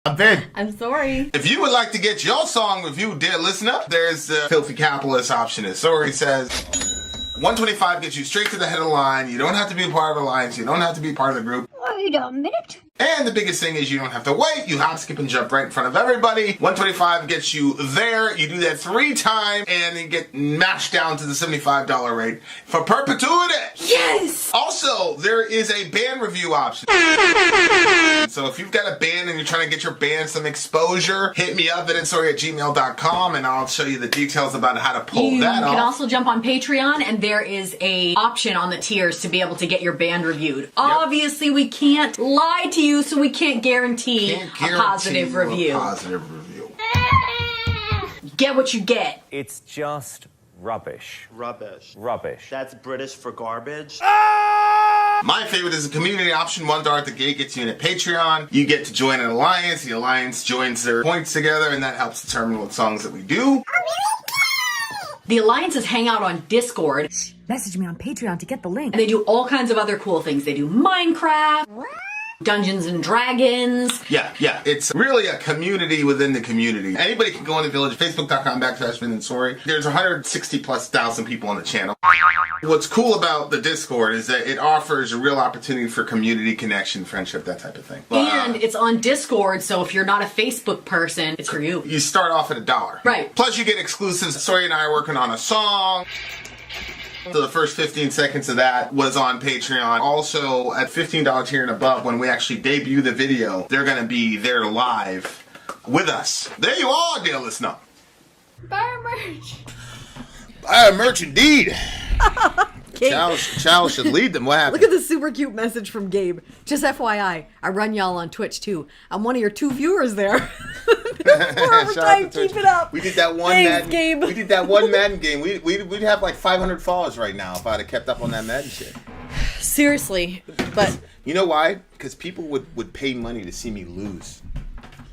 I'm Vin. I'm Sori. If you would like to get your song reviewed, dear listener, there's the filthy capitalist option. As Sori says, 125 gets you straight to the head of the line. You don't have to be a part of the alliance. You don't have to be part of the group. Wait a minute. And the biggest thing is you don't have to wait. You hop, skip, and jump right in front of everybody. 125 gets you there. You do that 3 times, and you get mashed down to the $75 rate for perpetuity. Yes! Also, there is a band review option. So if you've got a band and you're trying to get your band some exposure, hit me up at villageXchange@gmail.com, and I'll show you the details about how to pull that off. You can also jump on Patreon, and there is a option on the tiers to be able to get your band reviewed. Yep. Obviously, we can't lie to you, so we can't guarantee a positive review. Get what you get. It's just rubbish. Rubbish. Rubbish. That's British for garbage. My favorite is the community option. $1 at the gate gets you in at Patreon. You get to join an alliance. The alliance joins their points together, and that helps determine what songs that we do. The alliances hang out on Discord. Message me on Patreon to get the link. And they do all kinds of other cool things. They do Minecraft, Dungeons and Dragons. Yeah. It's really a community within the community. Anybody can go into Village, Facebook.com/Vin and Sori. There's 160,000+ people on the channel. What's cool about the Discord is that it offers a real opportunity for community connection, friendship, that type of thing. And it's on Discord, so if you're not a Facebook person, it's for you. You start off at $1. Right. Plus you get exclusives. Sori and I are working on a song. So the first 15 seconds of that was on Patreon. Also, at $15 tier and above, when we actually debut the video, they're going to be there live with us. There you are, dear listener. Buy our merch. Buy our merch, indeed. Gabe. Chow should lead them. What happened? Look at this super cute message from Gabe. Just FYI, I run y'all on Twitch too. I'm one of your 2 viewers there. Keep it up. We did that one Thanks, Madden. Gabe. We did that one Madden game. We'd have like 500 followers right now if I'd have kept up on that Madden shit. Seriously, but you know why? Because people would pay money to see me lose.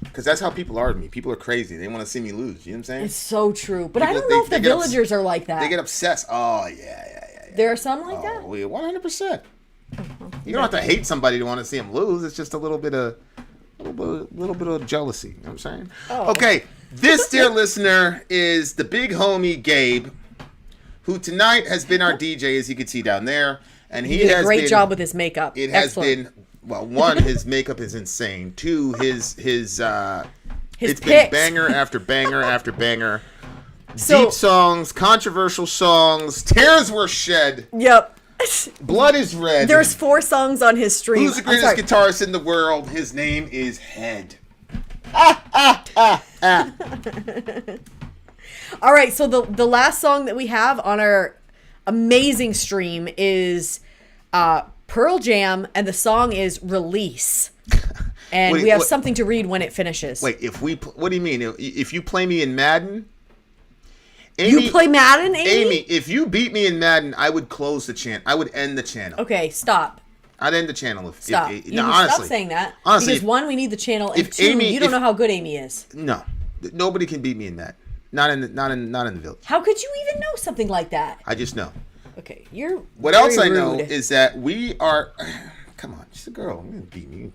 Because that's how people are to me. People are crazy. They want to see me lose. You know what I'm saying? it's so true. But I People- don't know they if the get villagers are like that. They get obsessed. Oh, yeah. There are some like that? Oh, yeah, 100%. You don't have to hate somebody to want to see them lose. It's just a little bit of jealousy. You know what I'm saying? Oh. Okay, this, dear listener, is the big homie Gabe, who tonight has been our DJ, as you can see down there. And he did has a great been, job with his makeup. It has Excellent. been, well, one, his makeup is insane. 2, his it's picks. been banger after banger after banger. So- Deep songs, controversial songs, tears were shed, Yep. blood is red. There's 4 songs on his stream. Who's the greatest guitarist in the world? His name is Head. All right, so the last song that we have on our amazing stream is Pearl Jam, and the song is Release. And Wait, we have what- something to read when it finishes. Wait, what do you mean? If you play me in Madden? You play Madden, Amy? Amy, if you beat me in Madden, I would close the channel. I would end the channel. Okay, stop. I'd end the channel. Stop. No, You honestly. stop saying that. Honestly, because 1, we need the channel, and if 2, Amy- you don't if- know how good Amy is. No, nobody can beat me in that. Not in the village. How could you even know something like that? I just know. Okay, you're What very else I know rude. is that we are. Come on, she's a girl. You're gonna beat me.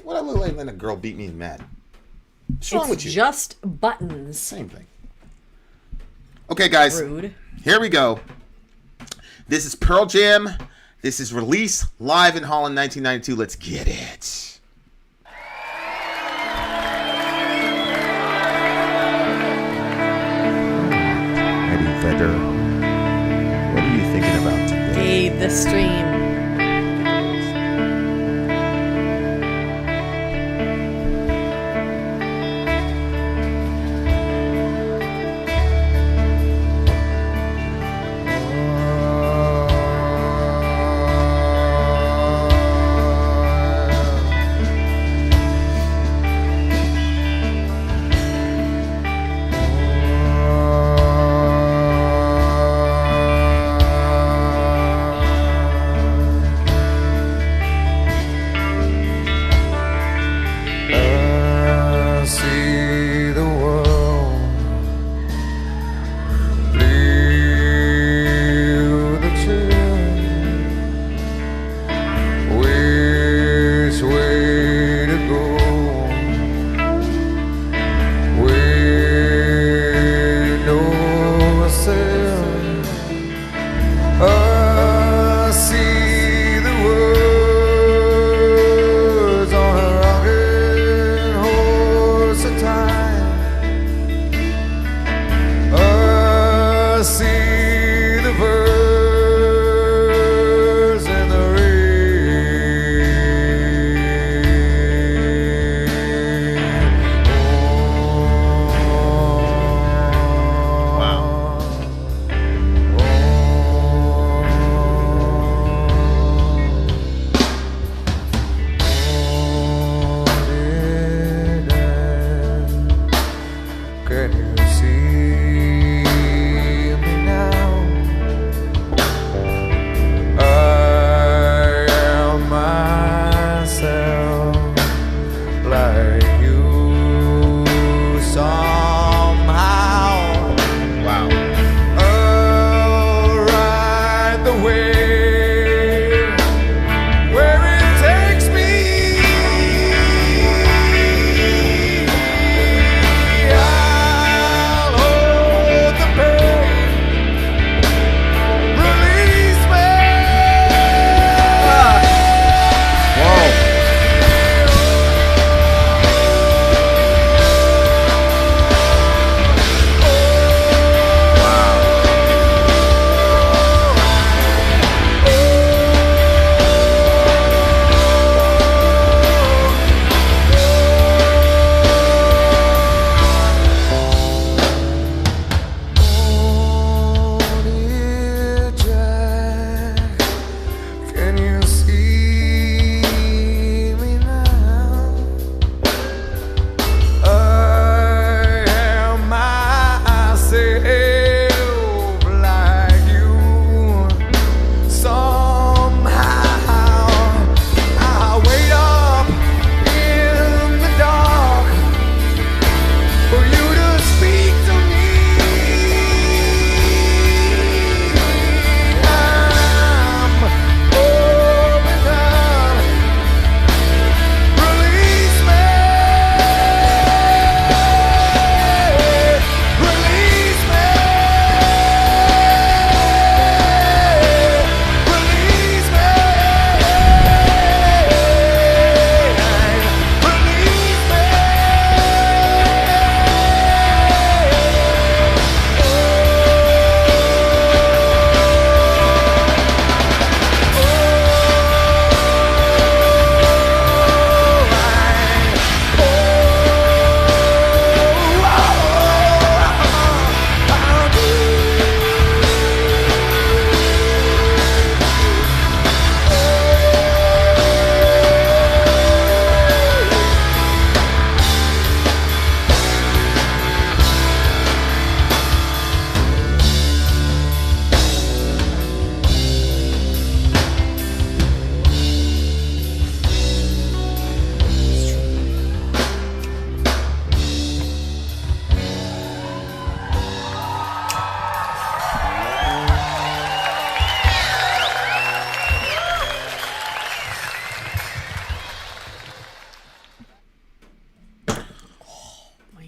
What I look like letting a girl beat me in Madden? What's wrong with It's you? just buttons. Same thing. Okay, guys. Rude. Here we go. This is Pearl Jam. This is Release live in Holland 1992. Let's get it. Eddie Vedder, what are you thinking about today? Gabe, the stream.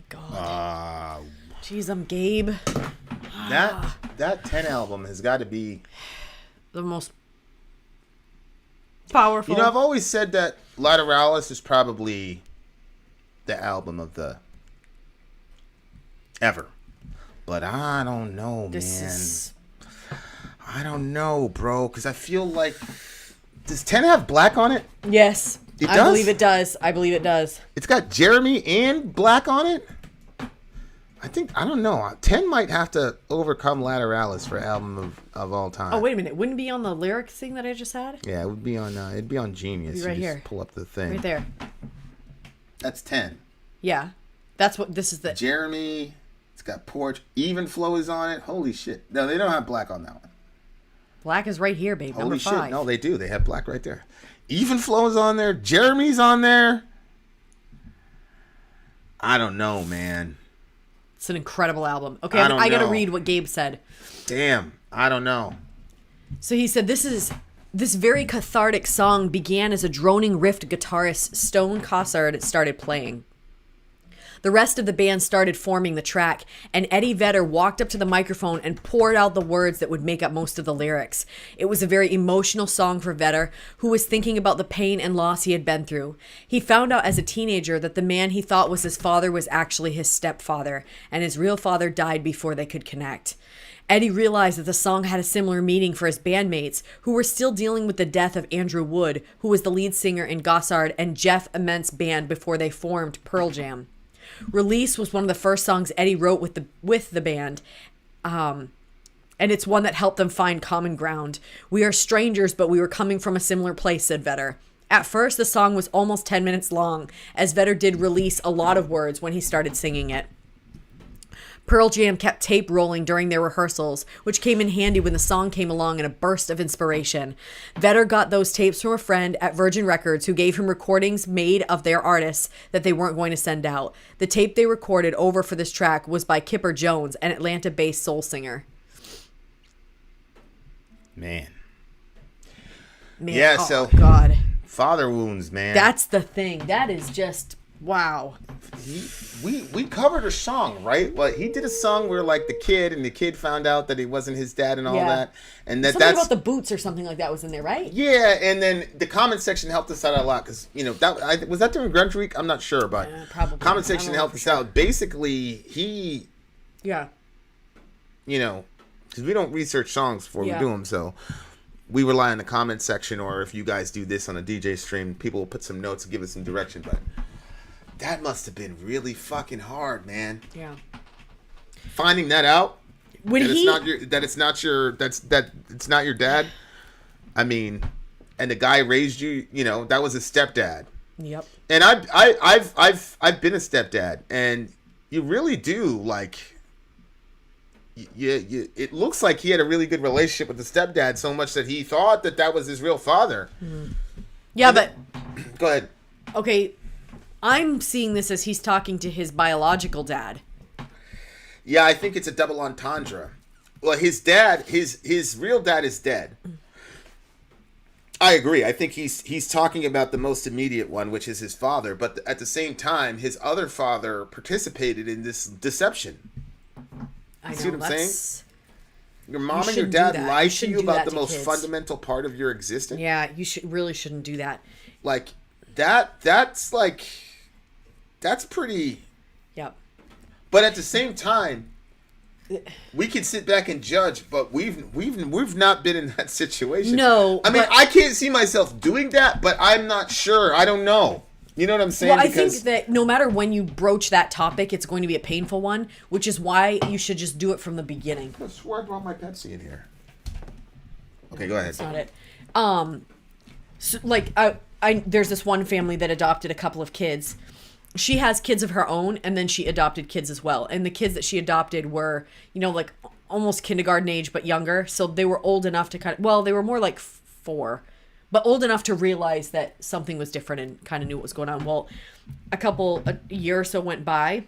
God. Jeez, I'm Gabe. That 10 album has got to be The most powerful. You know, I've always said that Lateralis is probably the album of the ever. But I don't know, I don't know, bro, because I feel like... Does 10 have Black on it? Yes. It I does? believe it does. I believe it does. It's got Jeremy and Black on it? I don't know. 10 might have to overcome Lateralis for album of all time. Oh, wait a minute. Wouldn't it be on the lyrics thing that I just had? Yeah, it would be on. It'd be on Genius. It'd be right You just here. pull up the thing. Right there. That's 10. Yeah. That's what this is. The Jeremy. It's got Porch. Even Flow is on it. Holy shit. No, they don't have Black on that one. Black is right here, babe. Holy Number 5. shit. No, they do. They have Black right there. Even Flow is on there. Jeremy's on there. I don't know, man. It's an incredible album. Okay, I don't I gotta know. read what Gabe said. Damn. I don't know. So he said, this very cathartic song began as a droning riffed guitarist Stone Cossard started playing. The rest of the band started forming the track, and Eddie Vedder walked up to the microphone and poured out the words that would make up most of the lyrics. It was a very emotional song for Vedder, who was thinking about the pain and loss he had been through. He found out as a teenager that the man he thought was his father was actually his stepfather, and his real father died before they could connect. Eddie realized that the song had a similar meaning for his bandmates, who were still dealing with the death of Andrew Wood, who was the lead singer in Gossard and Jeff Amente's band before they formed Pearl Jam. Release was one of the first songs Eddie wrote with the band, and it's one that helped them find common ground. We are strangers, but we were coming from a similar place, said Vedder. At first, the song was almost 10 minutes long, as Vedder did release a lot of words when he started singing it. Pearl Jam kept tape rolling during their rehearsals, which came in handy when the song came along in a burst of inspiration. Vedder got those tapes from a friend at Virgin Records who gave him recordings made of their artists that they weren't going to send out. The tape they recorded over for this track was by Kipper Jones, an Atlanta-based soul singer. Man. Yeah, so God. Father wounds, man. That's the thing. That is just wow. We covered a song, right? Well, he did a song where like the kid found out that he wasn't his dad and all that, and something that's about the boots or something like that was in there, right? Yeah, and then the comment section helped us out a lot because was that during Grunge Week? I'm not sure, but probably. comment section helped us out. Basically, he because we don't research songs before we do them, so we rely on the comment section, or if you guys do this on a DJ stream, people will put some notes and give us some direction, but that must have been really fucking hard, man. Yeah. Finding that out, it's not your dad. I mean, and the guy raised you. That was his stepdad. Yep. And I've been a stepdad, and you really do like. It looks like he had a really good relationship with the stepdad, so much that he thought that was his real father. Mm-hmm. Yeah, but go ahead. Okay. I'm seeing this as he's talking to his biological dad. Yeah, I think it's a double entendre. Well, his dad, his real dad is dead. I agree. I think he's talking about the most immediate one, which is his father. But at the same time, his other father participated in this deception. I know, see what I'm saying? Your mom and your shouldn't dad do that. lied You to shouldn't you do about that the to most kids. fundamental part of your existence. Yeah, you really shouldn't do that. Like that's pretty. Yep. But at the same time, we can sit back and judge, but we've not been in that situation. No, I mean, I can't see myself doing that, but I'm not sure. I don't know. You know what I'm saying? Well, I think that no matter when you broach that topic, it's going to be a painful one, which is why you should just do it from the beginning. I swear I brought my Pepsi in here. Okay, go ahead. That's not it. So, like, there's this one family that adopted a couple of kids. She has kids of her own, and then she adopted kids as well. And the kids that she adopted were, like almost kindergarten age, but younger. So they were old enough to they were more like 4, but old enough to realize that something was different and kind of knew what was going on. Well, a year or so went by,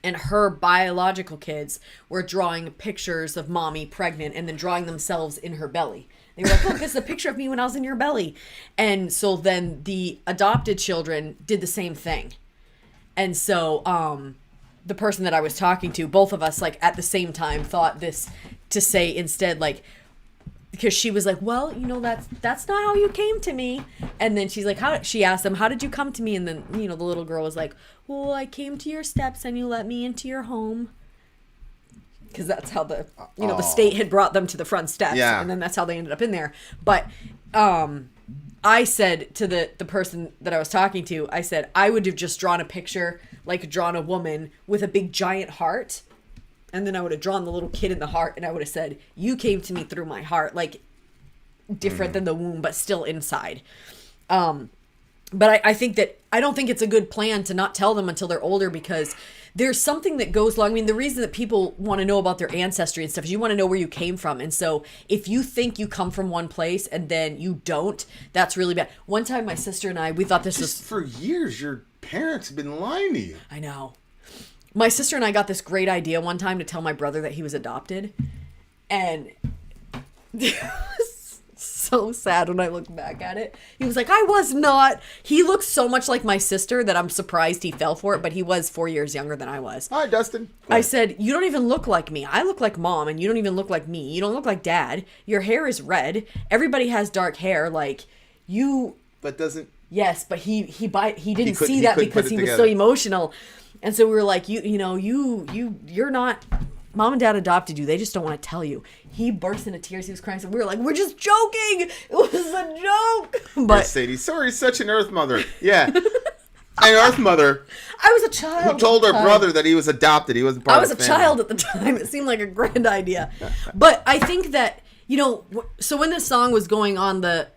and her biological kids were drawing pictures of mommy pregnant and then drawing themselves in her belly. They were like, look, this is a picture of me when I was in your belly. And so then the adopted children did the same thing. And so the person that I was talking to, both of us, like, at the same time thought this to say instead, like, because she was like, well, you know, that's not how you came to me. And then she's like, she asked him, how did you come to me? And then, you know, the little girl was like, well, I came to your steps and you let me into your home. Because that's how the state had brought them to the front steps. Yeah. And then that's how they ended up in there. But I said to the person that I was talking to, I said, I would have just drawn a picture, like drawn a woman with a big giant heart. And then I would have drawn the little kid in the heart, and I would have said, you came to me through my heart, like different than the womb, but still inside. But I think that I don't think it's a good plan to not tell them until they're older, because there's something that goes along. I mean, the reason that people want to know about their ancestry and stuff is you want to know where you came from. And so if you think you come from one place and then you don't, that's really bad. One time my sister and I, we thought this was... For years, your parents have been lying to you. I know. My sister and I got this great idea one time to tell my brother that he was adopted. And it was so sad when I look back at it. He was like, I was not. He looks so much like my sister that I'm surprised he fell for it, but he was 4 years younger than I was. Hi, Dustin. I said, you don't even look like me. I look like mom, and you don't even look like me. You don't look like dad. Your hair is red. Everybody has dark hair. Like, you... But doesn't... Yes, but he didn't see that because he was so emotional. And so we were like, you're not, mom and dad adopted you. They just don't want to tell you. He burst into tears. He was crying. So we were like, we're just joking. It was a joke. But Sadie, Sori's such an earth mother. Yeah. An earth mother. I was a child. Who told her brother that he was adopted. He wasn't part of the family. I was a child at the time. It seemed like a grand idea. But I think that, you know, so when this song was going on, the...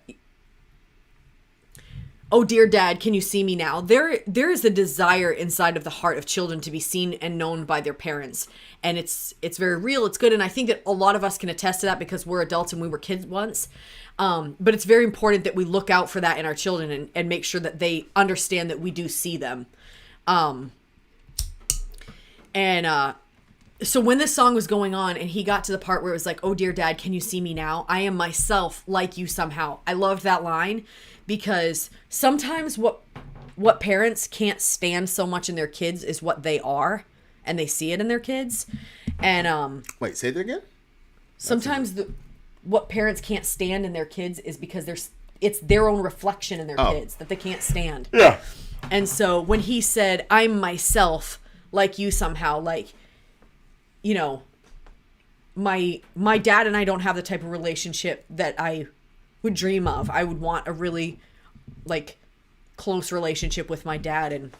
Oh, dear dad, can you see me now? There is a desire inside of the heart of children to be seen and known by their parents. And it's very real. It's good. And I think that a lot of us can attest to that because we're adults and we were kids once. But it's very important that we look out for that in our children and make sure that they understand that we do see them. So when this song was going on and he got to the part where it was like, oh, dear dad, can you see me now? I am myself like you somehow. I loved that line. Because sometimes what parents can't stand so much in their kids is what they are, and they see it in their kids. And wait, say that again? Sometimes what parents can't stand in their kids is because it's their own reflection in their kids that they can't stand. Yeah. And so when he said, I'm myself like you somehow, like, you know, my dad and I don't have the type of relationship that I would dream of. I would want a really like close relationship with my dad and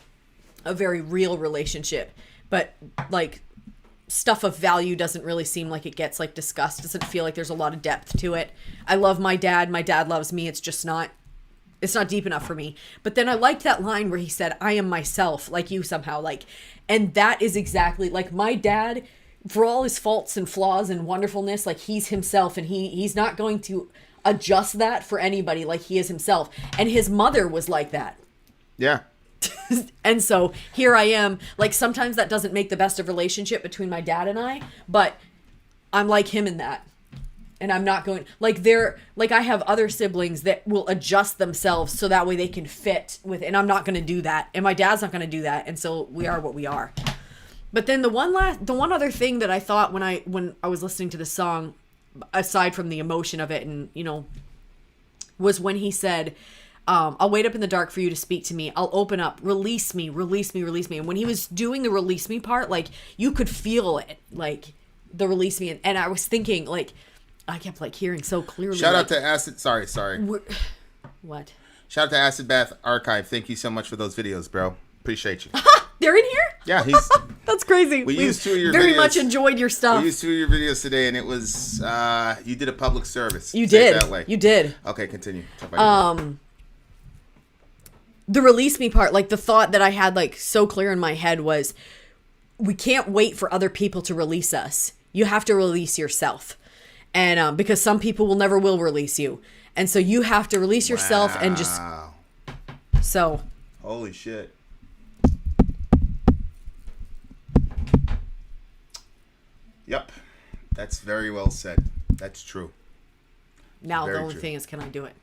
a very real relationship, but like stuff of value doesn't really seem like it gets like discussed. Doesn't feel like there's a lot of depth to it. I love my dad loves me. It's just not deep enough for me. But then I liked that line where he said, I am myself like you somehow, like, and that is exactly like my dad, for all his faults and flaws and wonderfulness, like he's himself, and he's not going to adjust that for anybody, like he is himself. And his mother was like that. Yeah. And so here I am, like sometimes that doesn't make the best of relationship between my dad and I, but I'm like him in that. And I'm not going, like I have other siblings that will adjust themselves so that way they can fit with, and I'm not going to do that. And my dad's not going to do that. And so we are what we are. But then the one other thing that I thought when I was listening to the song, aside from the emotion of it, and you know, was when he said, I'll wait up in the dark for you to speak to me. I'll open up, release me, release me, release me. And when he was doing the release me part, like you could feel it, like the release me. And I was thinking, like, I kept like hearing so clearly. Shout out to Acid. Sorry. What? Shout out to Acid Bath Archive. Thank you so much for those videos, bro. Appreciate you. They're in here? Yeah, he's... That's crazy. We used 2 of your very videos. much enjoyed your stuff. We used 2 of your videos today, and it was... you did a public service. You Say did. it that way. You did. Okay, continue. Talk about the release me part, like the thought that I had like so clear in my head was, we can't wait for other people to release us. You have to release yourself. And because some people will release you. And so you have to release yourself and just... So... Holy shit. Yep. That's very well said. That's true. Now the only thing is, can I do it?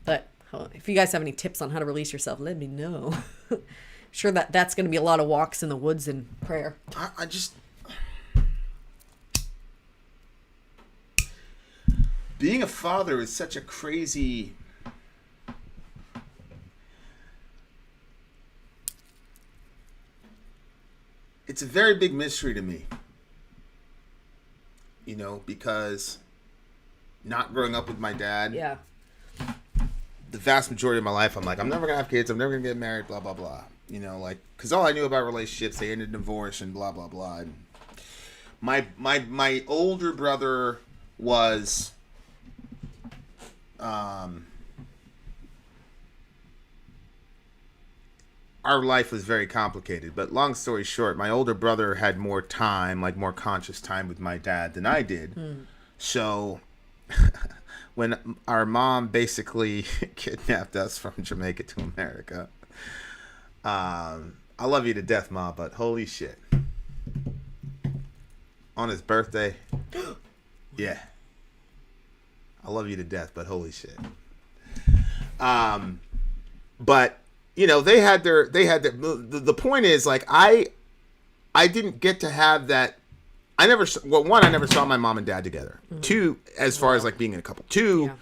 But hold on, If you guys have any tips on how to release yourself, let me know. Sure that's going to be a lot of walks in the woods and prayer. I just... Being a father is such a crazy... It's a very big mystery to me. You know, because not growing up with my dad... Yeah. The vast majority of my life, I'm like, I'm never going to have kids. I'm never going to get married, blah, blah, blah. You know, like, because all I knew about relationships, they ended in divorce and blah, blah, blah. And my older brother was... our life was very complicated, but long story short, my older brother had more time, like more conscious time with my dad than I did. So when our mom basically kidnapped us from Jamaica to America, I love you to death, Ma, but holy shit. On his birthday, yeah. I love you to death, but holy shit. But you know, they had the point is, like, I didn't get to have that. I never saw my mom and dad together. Mm-hmm. Two, as far as like being in a couple. Two,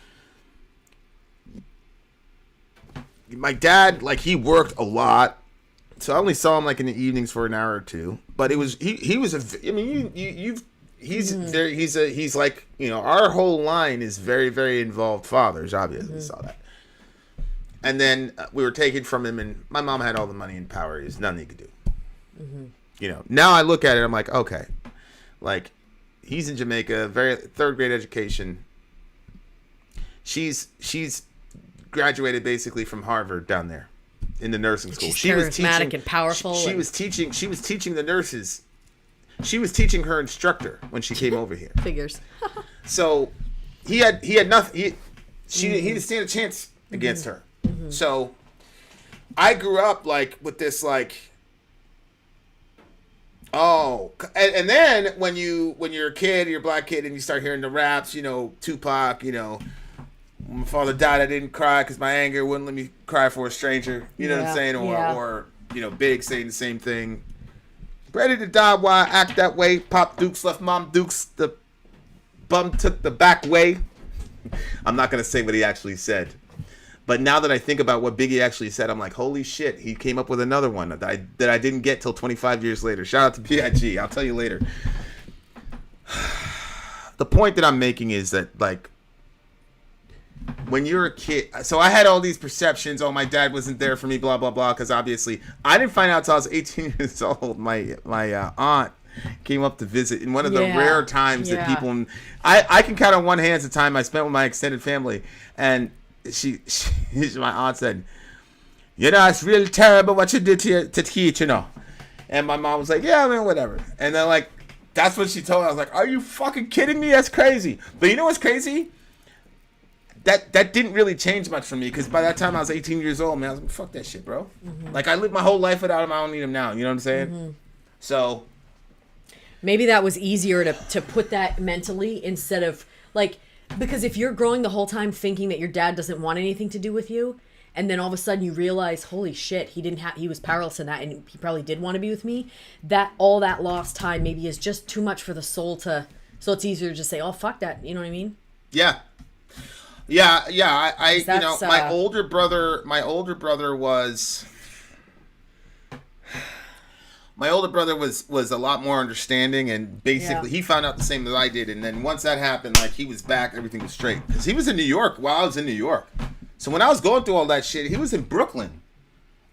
my dad, like, he worked a lot, so I only saw him like in the evenings for an hour or two. But it was he was a. I mean, he's like, you know, our whole line is very, very involved fathers. Obviously, saw that. And then we were taken from him, and my mom had all the money and power. There's nothing he could do. You know, now I look at it, I'm like, okay, like, he's in Jamaica, very third grade education. She's graduated basically from Harvard down there in the nursing school. She's charismatic and powerful. She was teaching the nurses. She was teaching her instructor when she came over here. Figures. So he had nothing. He didn't stand a chance against her. So I grew up like with this, like, and then when you're a kid, you're a black kid, and you start hearing the raps, you know, Tupac, you know, when my father died, I didn't cry because my anger wouldn't let me cry for a stranger. You know what I'm saying? Or you know, Big saying the same thing. Ready to die, why I act that way? Pop Dukes left Mom Dukes. The bum took the back way. I'm not gonna say what he actually said. But now that I think about what Biggie actually said, I'm like, holy shit, he came up with another one that I didn't get till 25 years later. Shout out to B.I.G. I'll tell you later. The point that I'm making is that, like, when you're a kid, so I had all these perceptions, oh, my dad wasn't there for me, blah, blah, blah, because obviously I didn't find out until I was 18 years old. My aunt came up to visit in one of the rare times that people, I can count on one hand the time I spent with my extended family, and my aunt said, you know, it's really terrible what you did to teach, you know. And my mom was like, yeah, I mean, whatever. And then, like, that's what she told me. I was like, are you fucking kidding me? That's crazy. But you know what's crazy? That didn't really change much for me, because by that time I was 18 years old, man. I was like, fuck that shit, bro. Like, I lived my whole life without him. I don't need him now. You know what I'm saying? So maybe that was easier to put that mentally instead of, like, because if you're growing the whole time thinking that your dad doesn't want anything to do with you, and then all of a sudden you realize, holy shit, he was powerless in that, and he probably did want to be with me, that all that lost time maybe is just too much for the soul to, so it's easier to just say, oh, fuck that, you know what I mean? Yeah. I you know, my older brother was a lot more understanding, and basically he found out the same as I did. And then once that happened, like, he was back, everything was straight. Because he was in New York while I was in New York. So when I was going through all that shit, he was in Brooklyn.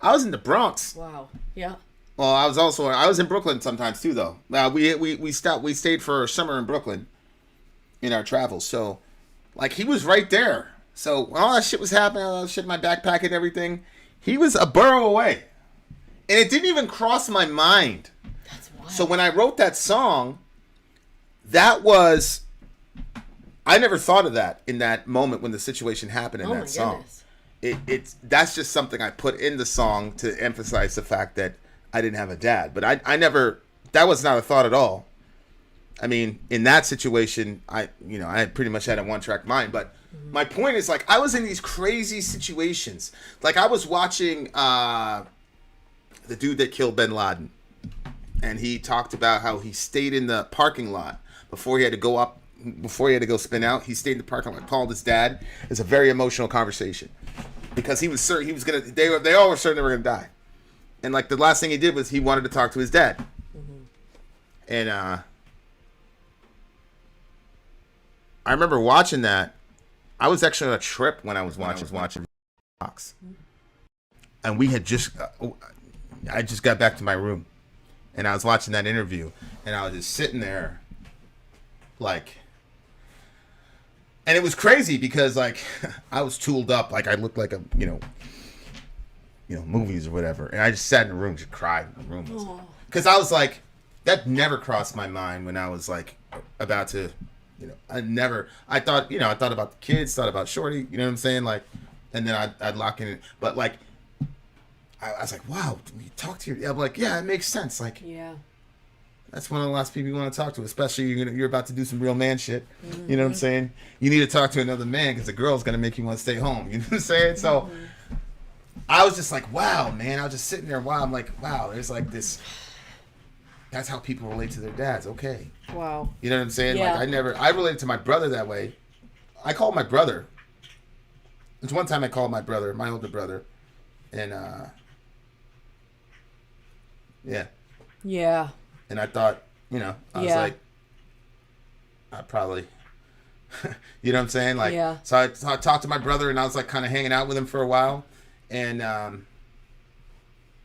I was in the Bronx. Wow. Yeah. Well, I was in Brooklyn sometimes too, though. We stayed for a summer in Brooklyn in our travels. So, like, he was right there. So when all that shit was happening, all that shit in my backpack and everything, he was a borough away. And it didn't even cross my mind. That's wild. So when I wrote that song, I never thought of that in that moment when the situation happened in that song. Goodness. That's just something I put in the song to emphasize the fact that I didn't have a dad. But I never, that was not a thought at all. I mean, in that situation, I had pretty much had a one-track mind. But My point is, like, I was in these crazy situations. Like, I was watching the dude that killed bin Laden. And he talked about how he stayed in the parking lot before he had to go spin out. He stayed in the parking lot, called his dad. It's a very emotional conversation. Because he was certain he was going to, they all were certain they were going to die. And, like, the last thing he did was he wanted to talk to his dad. Mm-hmm. And I remember watching that. I was actually on a trip when I was watching Fox. And we had I just got back to my room. And I was watching that interview. And I was just sitting there, like... And it was crazy because, like, I was tooled up. Like, I looked like a, movies or whatever. And I just sat in the room, just cried in the room. Because I was like, that never crossed my mind when I was, like, about to... I thought about the kids, thought about Shorty, you know what I'm saying? Like, and then I'd lock in it. But, like, I was like, wow, you talk to your, I'm like, yeah, it makes sense. Like, yeah, that's one of the last people you want to talk to, especially you're about to do some real man shit. Mm-hmm. You know what I'm saying? You need to talk to another man because the girl's going to make you want to stay home. You know what I'm saying? So I was just like, wow, man. I was just sitting there while I'm like, wow, there's like this. That's how people relate to their dads. Okay. Wow. You know what I'm saying? Yeah. Like I related to my brother that way. I called my brother. There's one time I called my brother, my older brother, and yeah. Yeah. And I thought, I was like, I probably, you know what I'm saying? Like, yeah. So I talked to my brother and I was like kind of hanging out with him for a while. And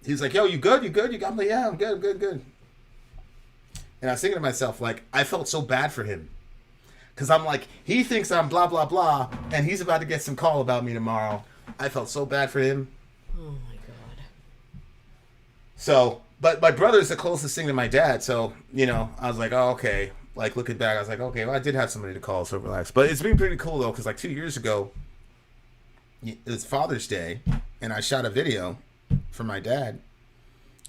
he was like, yo, you good? You good? You got me? Yeah, I'm good. And I was thinking to myself, like, I felt so bad for him. Because I'm like, he thinks I'm blah, blah, blah. And he's about to get some call about me tomorrow. I felt so bad for him. Oh, my God. So, but my brother's the closest thing to my dad. So, I was like, oh, okay. Like, looking back, I was like, okay, well, I did have somebody to call, so relax. But it's been pretty cool, though, because, like, 2 years ago, it was Father's Day. And I shot a video for my dad.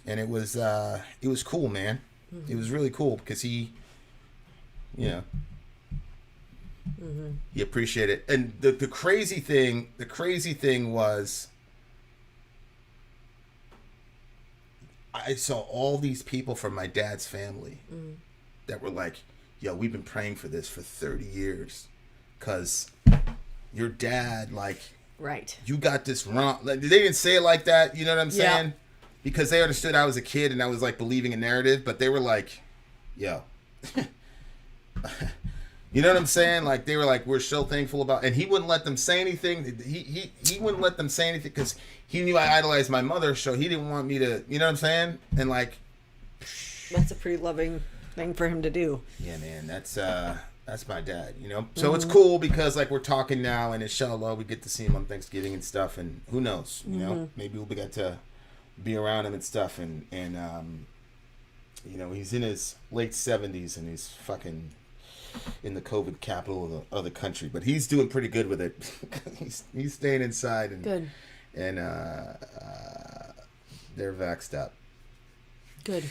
And it was cool, man. It was really cool because he appreciated it. And the crazy thing was I saw all these people from my dad's family that were like, yo, we've been praying for this for 30 years because your dad, like, right, you got this wrong. Like, they didn't say it like that, you know what I'm saying? Yeah. Because they understood I was a kid and I was like believing a narrative, but they were like, yo. You know what I'm saying? Like, they were like, we're so thankful about, and he wouldn't let them say anything. He wouldn't let them say anything because he knew I idolized my mother, so he didn't want me to, you know what I'm saying? And like, that's a pretty loving thing for him to do. Yeah, man, that's my dad, So it's cool because like we're talking now, and inshallah we get to see him on Thanksgiving and stuff, and who knows, maybe we'll get to be around him and stuff, and he's in his late 70s and he's fucking in the COVID capital of the country, but he's doing pretty good with it. he's staying inside and good, and they're vaxxed up. Good.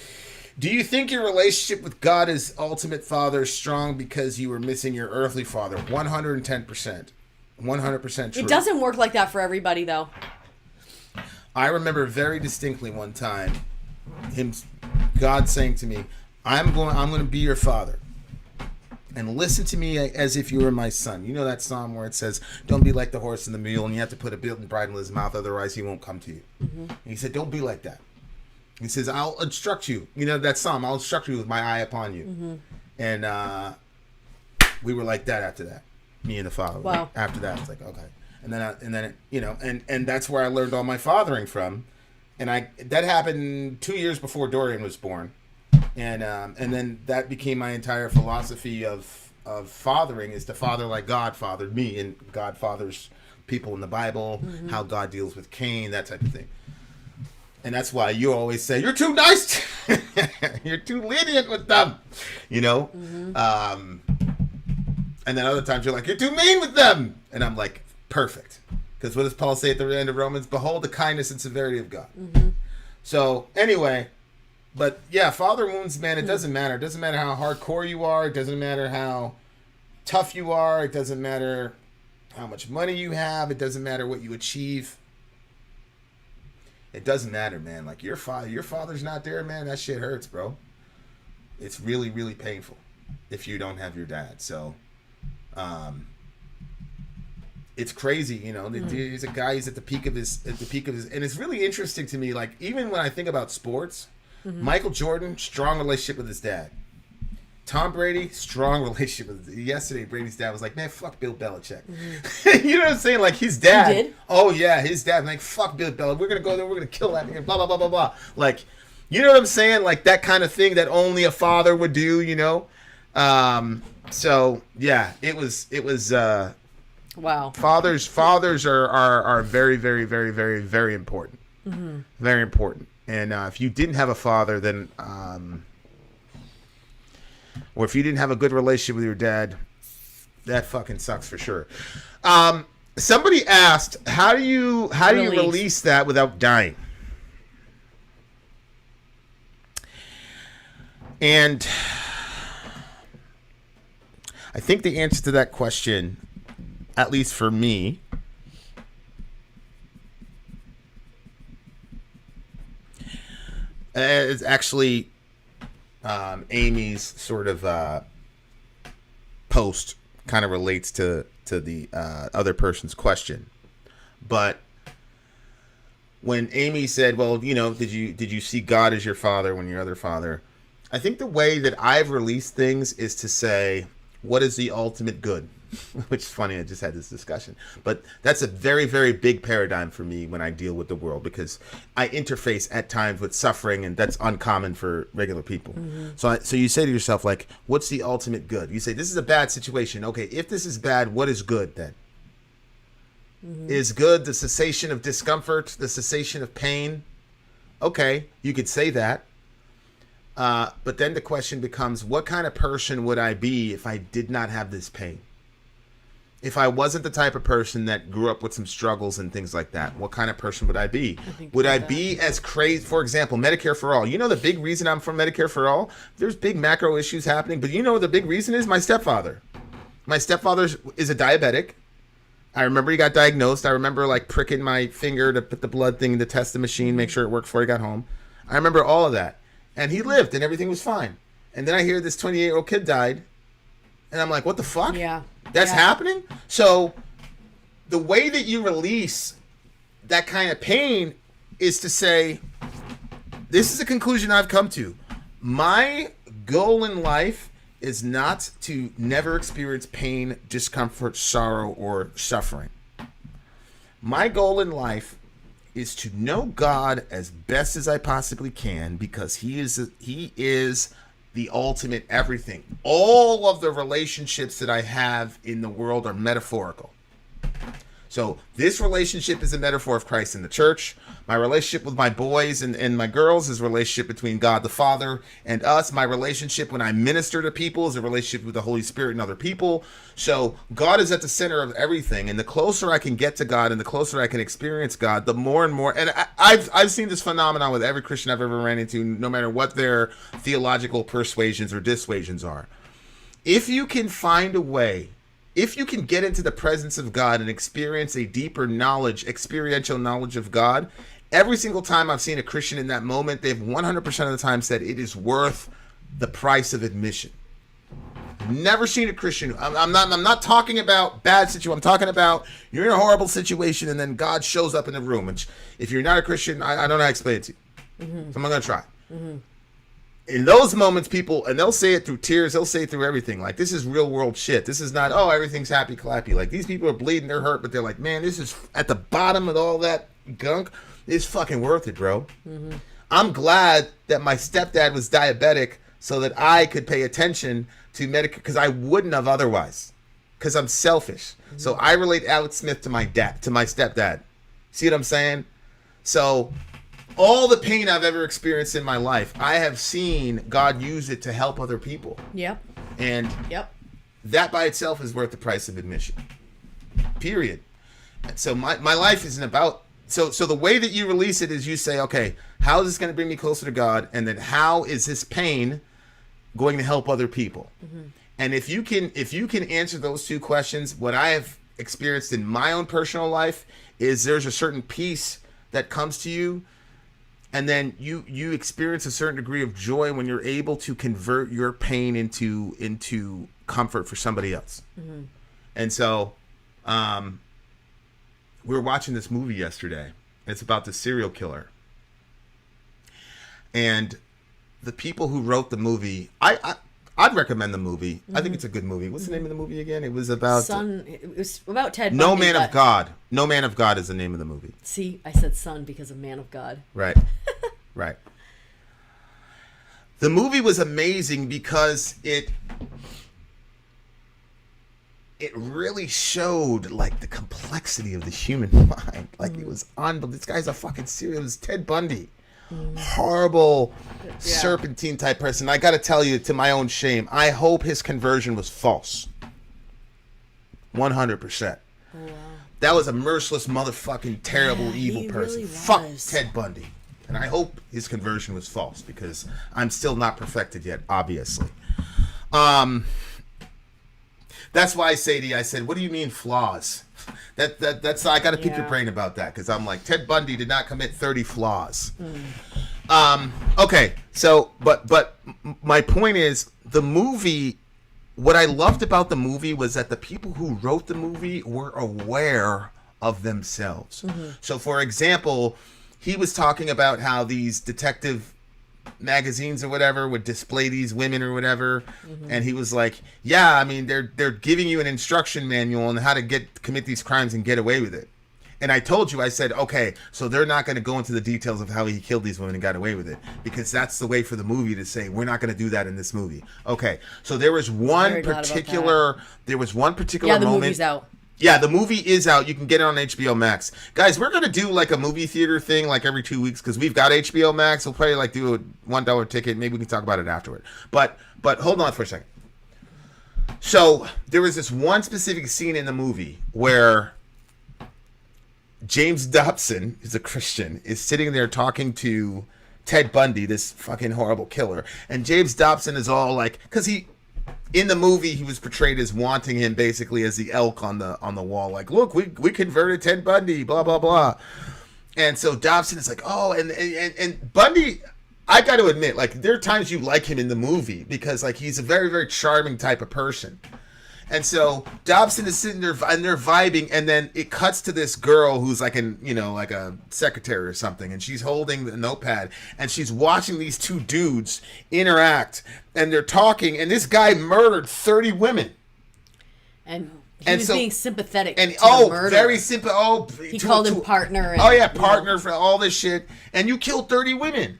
Do you think your relationship with God as ultimate father is strong because you were missing your earthly father? 110%. 100% true. It doesn't work like that for everybody, though. I remember very distinctly one time God saying to me, I'm going to be your father. And listen to me as if you were my son. You know that psalm where it says, don't be like the horse and the mule, and you have to put a bit of bridle in his mouth, otherwise he won't come to you. Mm-hmm. And he said, don't be like that. He says, I'll instruct you. You know that psalm, I'll instruct you with my eye upon you. Mm-hmm. And we were like that after that. Me and the father. Wow. Like, after that, it's like, okay. And then and that's where I learned all my fathering from. And that happened 2 years before Dorian was born. And then that became my entire philosophy of fathering, is to father like God fathered me, and God fathers people in the Bible, how God deals with Cain, that type of thing. And that's why you always say, you're too nice. You're too lenient with them. And then other times you're like, you're too mean with them. And I'm like, perfect. Because what does Paul say at the end of Romans? Behold the kindness and severity of God. Mm-hmm. So anyway, but yeah, father wounds, man, it doesn't matter. It doesn't matter how hardcore you are. It doesn't matter how tough you are. It doesn't matter how much money you have. It doesn't matter what you achieve. It doesn't matter, man. Like your father's not there, man. That shit hurts, bro. It's really, really painful if you don't have your dad. So, it's crazy, you know. He's a guy. He's at the peak of his, and it's really interesting to me. Like even when I think about sports, Michael Jordan, strong relationship with his dad. Tom Brady, strong relationship with yesterday. Brady's dad was like, man, fuck Bill Belichick. You know what I'm saying? Like his dad. He did? Oh yeah, his dad. Like fuck Bill Belichick. We're gonna go there. We're gonna kill that man. Blah blah blah blah blah. Like, you know what I'm saying? Like that kind of thing that only a father would do. You know. So yeah, it was. Wow. Fathers are very, very, very, very, very important. Very important. And if you didn't have a father, then or if you didn't have a good relationship with your dad, that fucking sucks for sure. Somebody asked, how do you release that without dying? And I think the answer to that question, at least for me, is actually Amy's sort of post kind of relates to the other person's question. But when Amy said, well, you know, did you see God as your father when your other father? I think the way that I've released things is to say, what is the ultimate good? Which is funny, I just had this discussion. But that's a very, very big paradigm for me when I deal with the world, because I interface at times with suffering, and that's uncommon for regular people. So you say to yourself, like, what's the ultimate good? You say, this is a bad situation. Okay, if this is bad, what is good then? Is good the cessation of discomfort, the cessation of pain? Okay, you could say that. But then the question becomes, what kind of person would I be if I did not have this pain? If I wasn't the type of person that grew up with some struggles and things like that, what kind of person would I be? Would I be as crazy? For example, Medicare for All. You know the big reason I'm for Medicare for All? There's big macro issues happening, but you know what the big reason is? My stepfather. My stepfather is a diabetic. I remember he got diagnosed. I remember like pricking my finger to put the blood thing in to test the machine, make sure it worked before he got home. I remember all of that. And he lived and everything was fine. And then I hear this 28-year-old kid died. And I'm like, what the fuck? Yeah. That's happening? So the way that you release that kind of pain is to say, this is a conclusion I've come to. My goal in life is not to never experience pain, discomfort, sorrow, or suffering. My goal in life is to know God as best as I possibly can, because he is the ultimate everything. All of the relationships that I have in the world are metaphorical. So this relationship is a metaphor of Christ in the church. My relationship with my boys and my girls is a relationship between God the Father and us. My relationship when I minister to people is a relationship with the Holy Spirit and other people. So God is at the center of everything. And the closer I can get to God and the closer I can experience God, the more and more. And I've seen this phenomenon with every Christian I've ever ran into, no matter what their theological persuasions or dissuasions are. If you can find a way, if you can get into the presence of God and experience a deeper knowledge, experiential knowledge of God, every single time I've seen a Christian in that moment, they've 100% of the time said it is worth the price of admission. Never seen a Christian. I'm not talking about bad situation. I'm talking about you're in a horrible situation and then God shows up in the room. And if you're not a Christian, I don't know how to explain it to you. So I'm not going to try. In those moments, people, and they'll say it through tears, they'll say it through everything. Like, this is real world shit. This is not, oh, everything's happy clappy. Like, these people are bleeding, they're hurt, but they're like, man, this is at the bottom of all that gunk. It's fucking worth it, bro. I'm glad that my stepdad was diabetic so that I could pay attention to Medicare, because I wouldn't have otherwise, because I'm selfish. So I relate Alex Smith to my dad, to my stepdad. See what I'm saying? So all the pain I've ever experienced in my life, I have seen God use it to help other people. Yep. And that by itself is worth the price of admission. Period. And so my life isn't about... So the way that you release it is you say, okay, how is this going to bring me closer to God? And then how is this pain going to help other people? And if you can answer those two questions, what I have experienced in my own personal life is there's a certain peace that comes to you, and then you experience a certain degree of joy when you're able to convert your pain into comfort for somebody else. Mm-hmm. And so we were watching this movie yesterday. It's about the serial killer. And the people who wrote the movie, I'd recommend the movie. Mm-hmm. I think it's a good movie. What's the name of the movie again? It was about It was about Ted Bundy. No Man of God. No Man of God is the name of the movie. See, I said son because of Man of God. Right. Right. The movie was amazing because it really showed like the complexity of the human mind. Like it was unbelievable. This guy's a fucking serial. It was Ted Bundy. Horrible serpentine type person. I got to tell you, to my own shame, I hope his conversion was false. 100%. Oh, wow. That was a merciless motherfucking terrible evil person. Really Fuck Ted Bundy. And I hope his conversion was false because I'm still not perfected yet, obviously. That's why I say to you, I said, what do you mean flaws? That's I got to pick your brain about that because I'm like, Ted Bundy did not commit 30 flaws. Okay, so but my point is the movie. What I loved about the movie was that the people who wrote the movie were aware of themselves. Mm-hmm. So, for example, he was talking about how these detective magazines or whatever would display these women or whatever, and he was like, yeah, I mean they're giving you an instruction manual on how to commit these crimes and get away with it. And I told you, I said, okay, so they're not going to go into the details of how he killed these women and got away with it because that's the way for the movie to say we're not going to do that in this movie. Okay, so there was one particular the moment. Movie's out. Yeah, the movie is out. You can get it on HBO Max. Guys, we're going to do like a movie theater thing like every 2 weeks because we've got HBO Max. We'll probably like do a $1 ticket. Maybe we can talk about it afterward. But hold on for a second. So there was this one specific scene in the movie where James Dobson, who's a Christian, is sitting there talking to Ted Bundy, this fucking horrible killer. And James Dobson is all like, because in the movie, he was portrayed as wanting him basically as the elk on the wall. Like, look, we converted Ted Bundy, blah, blah, blah. And so Dobson is like, oh, and Bundy, I got to admit, like, there are times you like him in the movie because, like, he's a very, very charming type of person. And so Dobson is sitting there and they're vibing, and then it cuts to this girl who's like like a secretary or something, and she's holding the notepad and she's watching these two dudes interact, and they're talking, and this guy murdered 30 women. And he was being sympathetic to the murder. Very simple. Oh, he called him partner. And, partner for all this shit, and you killed 30 women,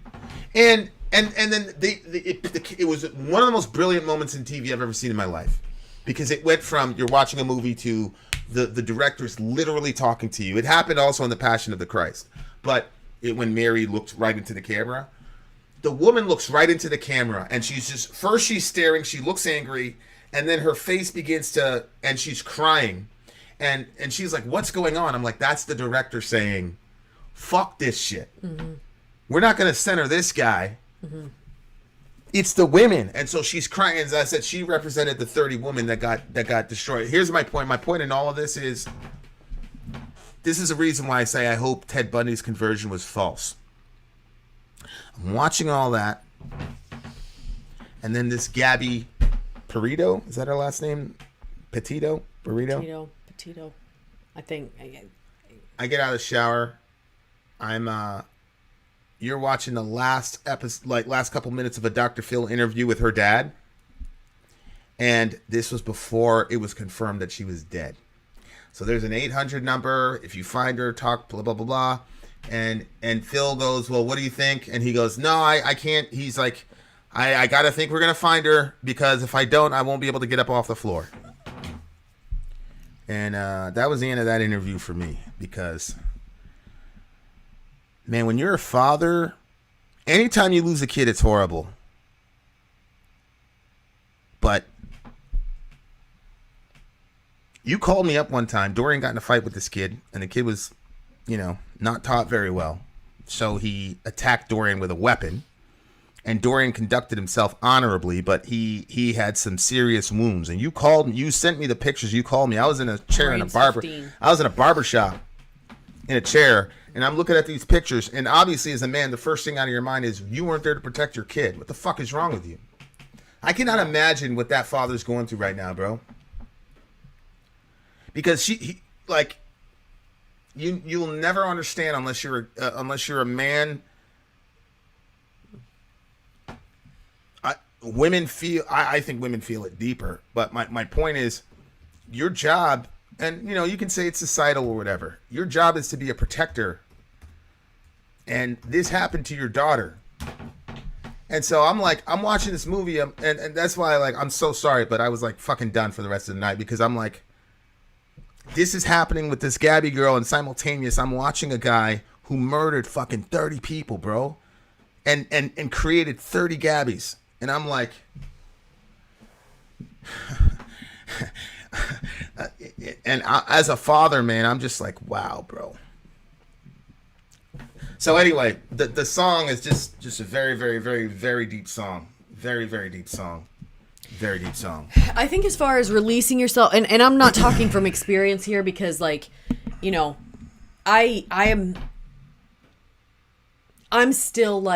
and then it was one of the most brilliant moments in TV I've ever seen in my life. Because it went from you're watching a movie to the director's literally talking to you. It happened also in The Passion of the Christ. But when Mary looked right into the camera, the woman looks right into the camera. And she's staring, she looks angry. And then her face begins to, and she's crying. And she's like, what's going on? I'm like, that's the director saying, fuck this shit. Mm-hmm. We're not going to center this guy. Mm-hmm. It's the women. And so she's crying. As I said, she represented the 30 women that got destroyed. Here's my point. My point in all of this is a reason why I say I hope Ted Bundy's conversion was false. I'm watching all that. And then this Gabby Petito, is that her last name? Petito? Petito. I think. I get out of the shower. You're watching the last couple minutes of a Dr. Phil interview with her dad. And this was before it was confirmed that she was dead. So there's an 800 number. If you find her, talk, blah, blah, blah, blah. And Phil goes, well, what do you think? And he goes, no, I can't. He's like, I got to think we're going to find her because if I don't, I won't be able to get up off the floor. And that was the end of that interview for me because... Man, when you're a father, anytime you lose a kid, it's horrible. But you called me up one time. Dorian got in a fight with this kid, and the kid was, not taught very well. So he attacked Dorian with a weapon, and Dorian conducted himself honorably, but he had some serious wounds. And you sent me the pictures. You called me. I was in a chair in a barber. 15. I was in a barber shop in a chair, and I'm looking at these pictures. And obviously, as a man, the first thing out of your mind is you weren't there to protect your kid. What the fuck is wrong with you? I cannot imagine what that father's going through right now, bro. Because you'll never understand unless you're a man. I think women feel it deeper, but my point is, your job, and you can say it's societal or whatever, your job is to be a protector, and this happened to your daughter. And so I'm watching this movie, and that's why I'm so sorry, but I was fucking done for the rest of the night, because I'm like, this is happening with this Gabby girl, and simultaneous I'm watching a guy who murdered fucking 30 people, bro, and created 30 Gabbies. And I'm like, as a father, man, I'm just like, wow, bro. So anyway, the song is just a very, very, very, very deep song. Very, very deep song. Very deep song. I think as far as releasing yourself, and I'm not talking from experience here, because I'm still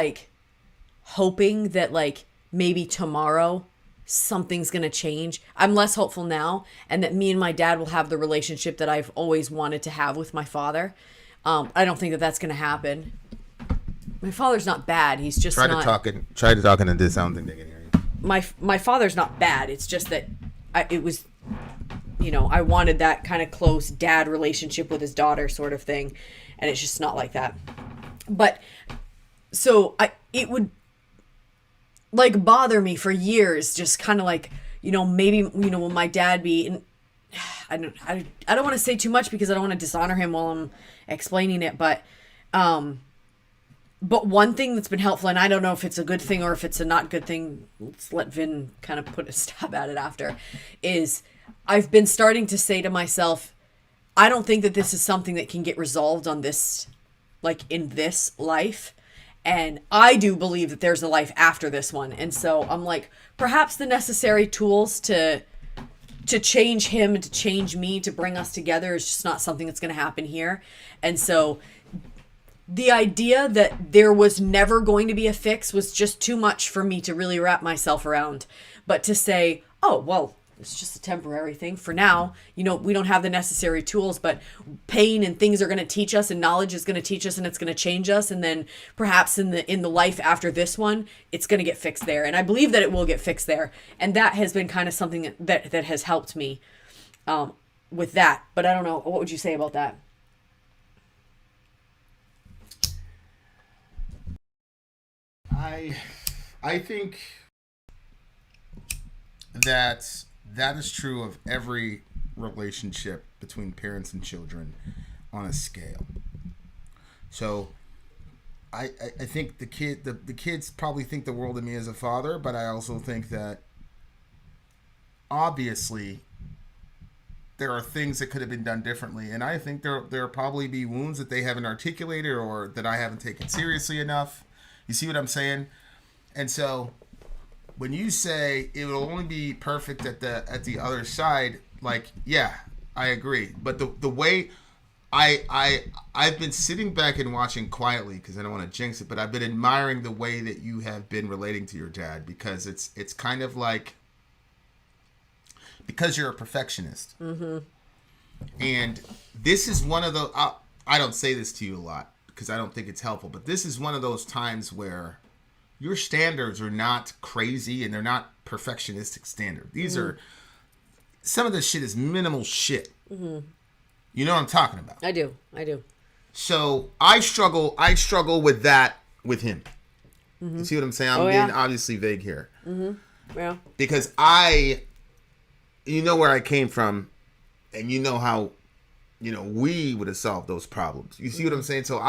hoping that maybe tomorrow something's going to change. I'm less hopeful now, and that me and my dad will have the relationship that I've always wanted to have with my father. I don't think that that's going to happen. My father's not bad. He's just try to talk into this. I don't think they can hear you. My father's not bad. It's just that I wanted that kind of close dad relationship with his daughter sort of thing, and it's just not like that. But so it would bother me for years, just kind of maybe will my dad be, and I don't want to say too much because I don't want to dishonor him while I'm explaining it, but one thing that's been helpful, and I don't know if it's a good thing or if it's a not good thing, let's let Vin kind of put a stab at it after, is I've been starting to say to myself, I don't think that this is something that can get resolved on this, in this life. And I do believe that there's a life after this one. And so I'm perhaps the necessary tools to change him, to change me, to bring us together is just not something that's going to happen here. And so the idea that there was never going to be a fix was just too much for me to really wrap myself around. But to say, oh, well, it's just a temporary thing for now. We don't have the necessary tools, but pain and things are going to teach us, and knowledge is going to teach us, and it's going to change us. And then perhaps in the life after this one, it's going to get fixed there. And I believe that it will get fixed there. And that has been kind of something that has helped me with that. But I don't know. What would you say about that? I think that is true of every relationship between parents and children on a scale. So I think the kids probably think the world of me as a father, but I also think that obviously there are things that could have been done differently, and I think there'll probably be wounds that they haven't articulated or that I haven't taken seriously enough. You see what I'm saying? And so when you say it will only be perfect at the other side, yeah, I agree. But the way I've been sitting back and watching quietly, because I don't want to jinx it, but I've been admiring the way that you have been relating to your dad, because it's kind of because you're a perfectionist. Mm-hmm. And this is one of the I don't say this to you a lot because I don't think it's helpful, but this is one of those times where your standards are not crazy and they're not perfectionistic standards. These are, some of this shit is minimal shit. Mm-hmm. You know what I'm talking about? I do. So I struggle with that with him. Mm-hmm. You see what I'm saying? I'm being obviously vague here. Mm-hmm. Yeah. Because you know where I came from, and you know how, we would have solved those problems. You see what I'm saying? So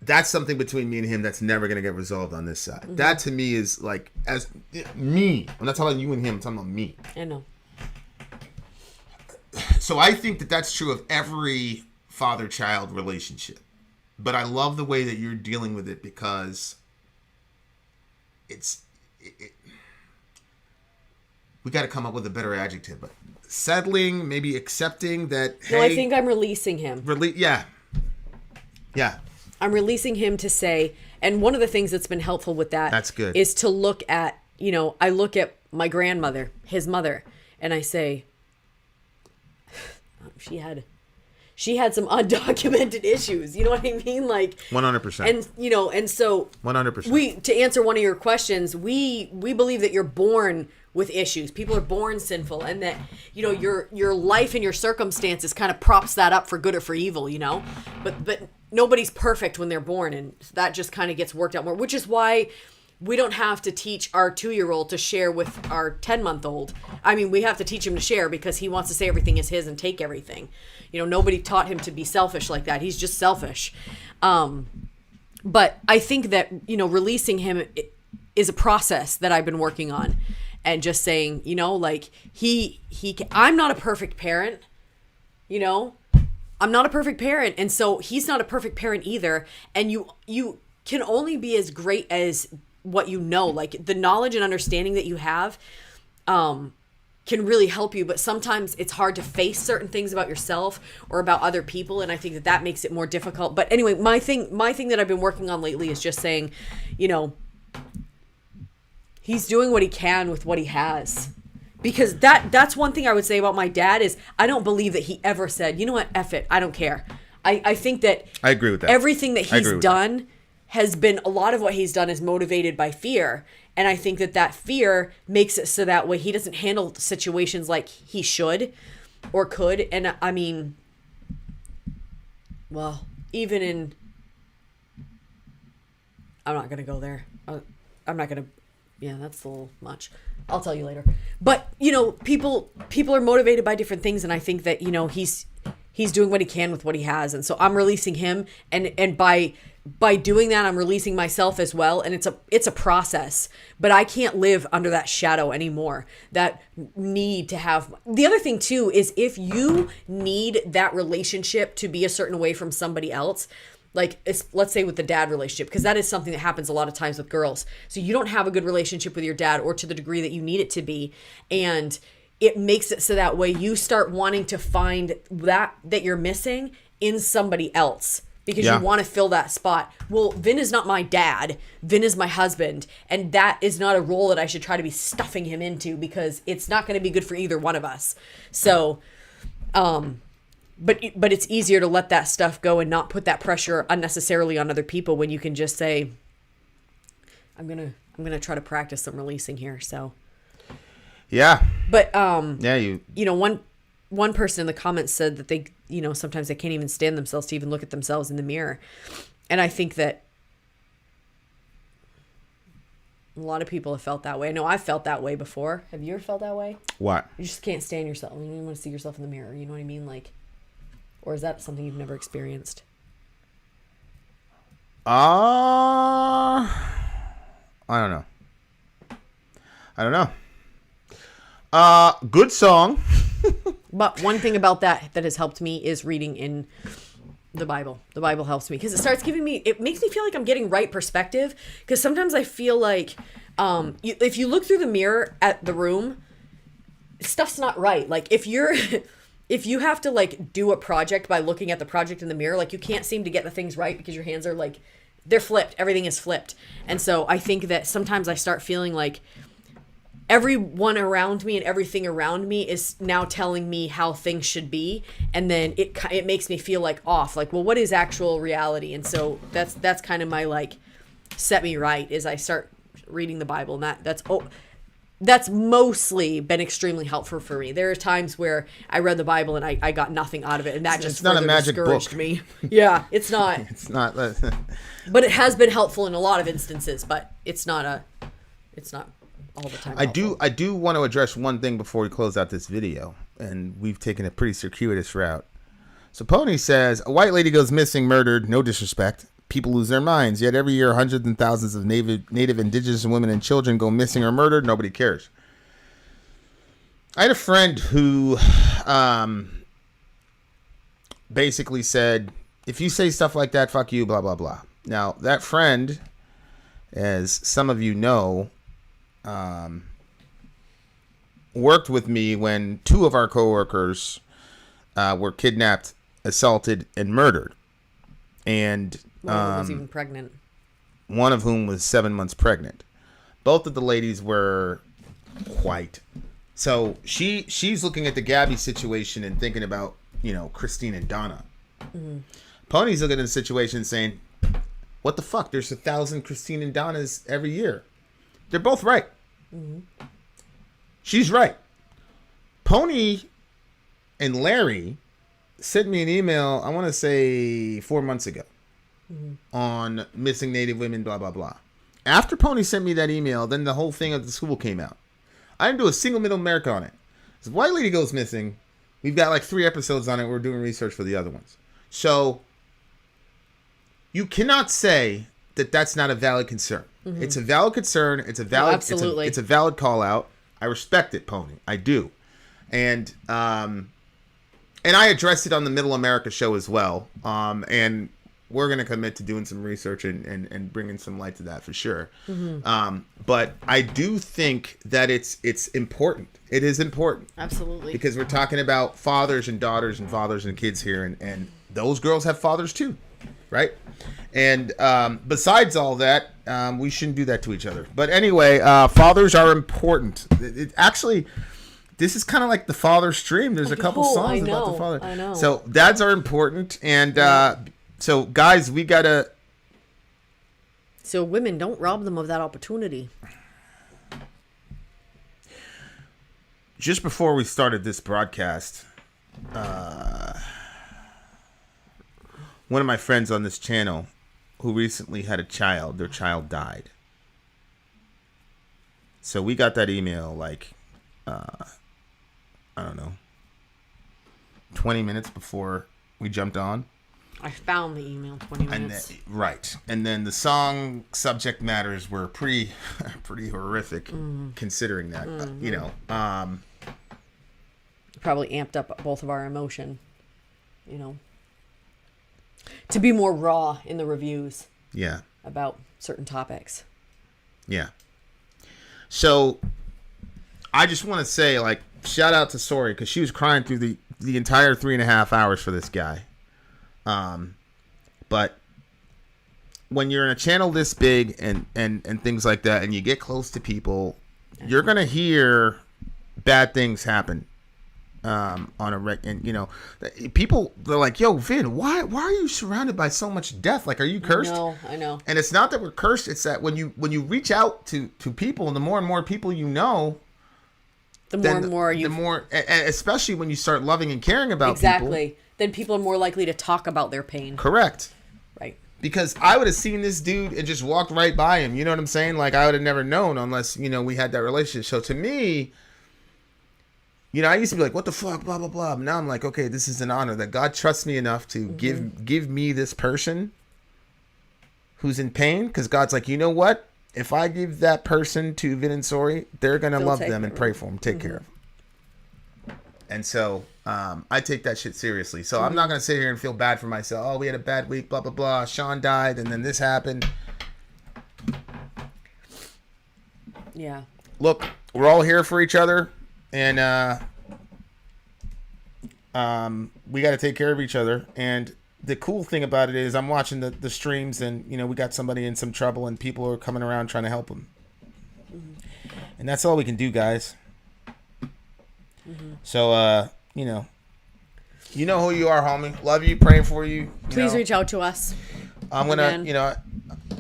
that's something between me and him that's never going to get resolved on this side. Mm-hmm. That to me is as me. I'm not talking about you and him. I'm talking about me. I know. So I think that that's true of every father-child relationship. But I love the way that you're dealing with it because we got to come up with a better adjective. But settling, maybe accepting that. No, hey, I think I'm releasing him. Yeah. I'm releasing him to say, and one of the things that's been helpful with that's good. Is to look at, I look at my grandmother, his mother, and I say, she had some undocumented issues. You know what I mean? Like 100%. And so 100%. To answer one of your questions, we believe that you're born with issues. People are born sinful, and that your life and your circumstances kind of props that up for good or for evil. But nobody's perfect when they're born, and that just kind of gets worked out more. Which is why we don't have to teach our 2-year-old to share with our 10-month-old. I mean, we have to teach him to share because he wants to say everything is his and take everything. Nobody taught him to be selfish like that. He's just selfish. But I think that, releasing him is a process that I've been working on, and just saying, like I'm not a perfect parent, I'm not a perfect parent. And so he's not a perfect parent either. And you can only be as great as what like the knowledge and understanding that you have can really help you, but sometimes it's hard to face certain things about yourself or about other people, and I think that makes it more difficult. But anyway, my thing that I've been working on lately is just saying, he's doing what he can with what he has. Because that's one thing I would say about my dad is I don't believe that he ever said, you know what, F it, I don't care. I think that I agree with that. Everything that he's done has been, a lot of what he's done is motivated by fear. And I think that fear makes it so that way he doesn't handle situations like he should or could. And I mean, well, even in, I'm not going to go there. I'm not going to, yeah, that's a little much. I'll tell you later. But, people are motivated by different things. And I think that, he's doing what he can with what he has. And so I'm releasing him. And by doing that, I'm releasing myself as well. And it's a process, but I can't live under that shadow anymore. That need to have. The other thing too, is if you need that relationship to be a certain way from somebody else, like let's say with the dad relationship, because that is something that happens a lot of times with girls. So you don't have a good relationship with your dad, or to the degree that you need it to be. And it makes it so that way you start wanting to find that you're missing in somebody else. Because you want to fill that spot. Well, Vin is not my dad. Vin is my husband. And that is not a role that I should try to be stuffing him into, because it's not going to be good for either one of us. So, but it's easier to let that stuff go and not put that pressure unnecessarily on other people when you can just say, I'm going to try to practice some releasing here. So, yeah. But, one person in the comments said that they, sometimes they can't even stand themselves to even look at themselves in the mirror. And I think that a lot of people have felt that way. I know I've felt that way before. Have you ever felt that way? What? You just can't stand yourself. You don't want to see yourself in the mirror. You know what I mean? Like, or is that something you've never experienced? I don't know. Good song. But one thing about that has helped me is reading in the Bible. The Bible helps me because it makes me feel like I'm getting right perspective. Because sometimes I feel like if you look through the mirror at the room, stuff's not right. Like if you have to like do a project by looking at the project in the mirror, like you can't seem to get the things right because your hands are like, they're flipped. Everything is flipped. And so I think that sometimes I start feeling like everyone around me and everything around me is now telling me how things should be, and then it makes me feel like off, like, well, what is actual reality? And so that's kind of my like set me right, is I start reading the Bible, and that's mostly been extremely helpful for me. There are times where I read the Bible and I got nothing out of it, and that just not a further magic discouraged book. me. Yeah, it's not. It's not. But it has been helpful in a lot of instances, but it's not all the time. I do want to address one thing before we close out this video, and we've taken a pretty circuitous route. So Pony says, a white lady goes missing, murdered, no disrespect. People lose their minds, yet every year hundreds and thousands of native indigenous women and children go missing or murdered. Nobody cares. I had a friend who basically said, if you say stuff like that, fuck you, blah, blah, blah. Now, that friend, as some of you know, worked with me when 2 of our coworkers were kidnapped, assaulted, and murdered. And One was even pregnant. One of whom was 7 months pregnant. Both of the ladies were white. So she's looking at the Gabby situation and thinking about, Christine and Donna. Mm-hmm. Pony's looking at the situation saying, what the fuck? There's 1,000 Christine and Donnas every year. They're both right. Mm-hmm. She's right. Pony and Larry sent me an email, I want to say 4 months ago, on missing Native women, blah, blah, blah. After Pony sent me that email, then the whole thing of the school came out. I didn't do a single middle America on it. This white lady goes missing. We've got like 3 episodes on it. We're doing research for the other ones. So you cannot say that that's not a valid concern. Mm-hmm. It's a valid concern. It's a valid, absolutely. It's a valid call out. I respect it, Pony. I do. And I addressed it on the Middle America show as well. And we're going to commit to doing some research and bringing some light to that for sure. Mm-hmm. But I do think that it's important. It is important. Absolutely. Because we're talking about fathers and daughters and fathers and kids here. And those girls have fathers too. Right? And besides all that, we shouldn't do that to each other. But anyway, fathers are important. Actually, this is kind of like the father stream. There's a couple songs about the father. I know. So dads are important. And so, guys, we got to... So women, don't rob them of that opportunity. Just before we started this broadcast, one of my friends on this channel who recently had a child, their child died. So we got that email like, I don't know, 20 minutes before we jumped on. I found the email 20 minutes. Right. And then the song subject matters were pretty horrific considering that, Probably amped up both of our emotion, to be more raw in the reviews. Yeah. About certain topics. Yeah. So I just want to say, like, shout out to Sori because she was crying through the entire 3.5 hours for this guy. But when you're in a channel this big and things like that, and you get close to people, you're going to hear bad things happen. On a people, they're like, yo, Vin, why are you surrounded by so much death? Like, are you cursed? I know. And it's not that we're cursed. It's that when you reach out to people, and the more and more people you know, the more and especially when you start loving and caring about people. Exactly. Then people are more likely to talk about their pain. Correct. Right. Because I would have seen this dude and just walked right by him. You know what I'm saying? Like, I would have never known unless, we had that relationship. So to me, I used to be like, what the fuck, blah, blah, blah. But now I'm like, okay, this is an honor that God trusts me enough to give me this person who's in pain. Because God's like, you know what? If I give that person to Vin and Sori, they're going to love them and pray for them, take care of them. And so I take that shit seriously. So I'm not going to sit here and feel bad for myself. Oh, we had a bad week, blah, blah, blah. Sean died, and then this happened. Yeah. Look, we're all here for each other. And we got to take care of each other. And the cool thing about it is I'm watching the streams and, we got somebody in some trouble and people are coming around trying to help them. And that's all we can do, guys. So, you know who you are, homie. Love you, praying for you. Please reach out to us. I'm going to,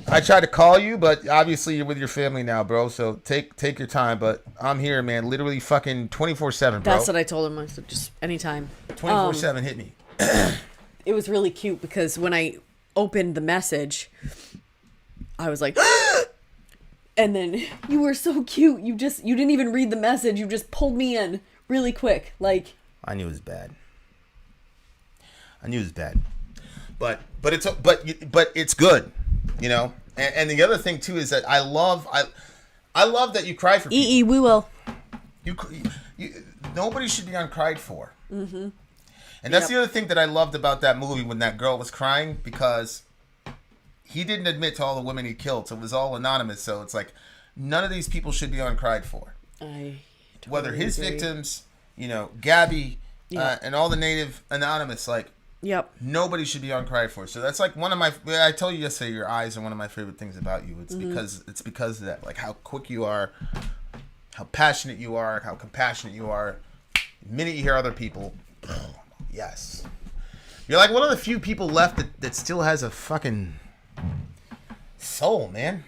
I tried to call you, but obviously you're with your family now, bro. So take your time. But I'm here, man. Literally fucking 24/7, bro. That's what I told him. I said, just anytime. 24/7, hit me. It was really cute because when I opened the message, I was like, and then you were so cute. You didn't even read the message. You just pulled me in really quick. Like, I knew it was bad. But it's good. And the other thing too is that I love that you cry for people. we will. You nobody should be uncried for. And that's the other thing that I loved about that movie when that girl was crying, because he didn't admit to all the women he killed, so it was all anonymous. So it's like, none of these people should be uncried for. Whether his victims, you know, Gabby, and all the native anonymous, like, nobody should be uncried for. So that's like one of my. I told you yesterday, your eyes are one of my favorite things about you. It's because of that, like how quick you are, how passionate you are, how compassionate you are. The minute you hear other people, yes, you're like one of the few people left that still has a fucking soul, man.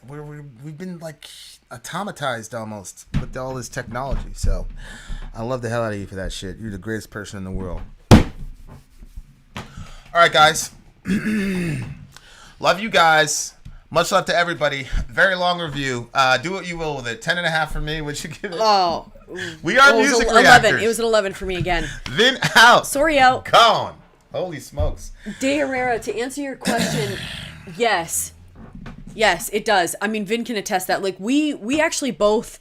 We've been like automatized almost with all this technology. So I love the hell out of you for that shit. You're the greatest person in the world. All right, guys. Love you guys. Much love to everybody. Very long review. Do what you will with it. 10.5 for me. Would you give it? Oh. We are music reactors. It was an 11 for me again. Vin out. Sori out. Gone. Holy smokes. De Herrera, to answer your question, yes. Yes, it does. I mean, Vin can attest that. Like, we actually both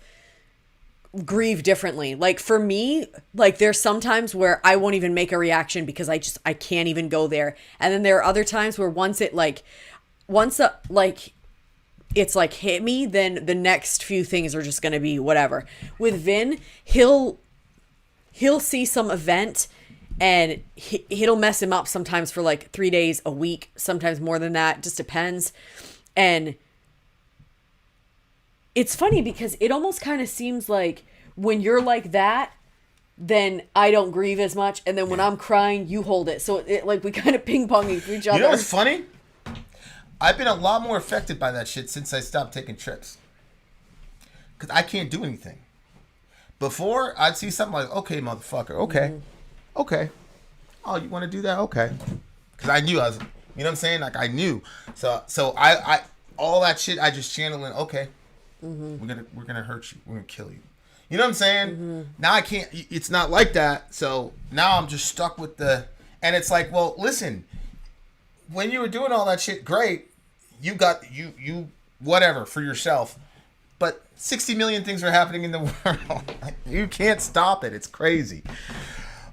grieve differently. Like, for me, like, there's sometimes where I won't even make a reaction because I can't even go there. And then there are other times where once it's like hit me, then the next few things are just going to be whatever. With Vin, he'll see some event and it'll mess him up sometimes for like 3 days, a week, sometimes more than that, just depends. And it's funny because it almost kind of seems like when you're like that, then I don't grieve as much. And then when I'm crying, you hold it. So it like we kind of ping pong each other. You know what's funny? I've been a lot more affected by that shit since I stopped taking trips. Because I can't do anything. Before, I'd see something like, okay, motherfucker, okay. Mm-hmm. Okay. Oh, you want to do that? Okay. Because I knew I was, you know what I'm saying? Like, I knew. So I all that shit, I just channel in, okay. Mm-hmm. We're gonna hurt you. We're gonna kill you. You know what I'm saying? Mm-hmm. Now I can't, it's not like that. So now I'm just stuck with and it's like, well, listen, when you were doing all that shit, great. You got, you whatever for yourself. But 60 million things are happening in the world. You can't stop it. It's crazy.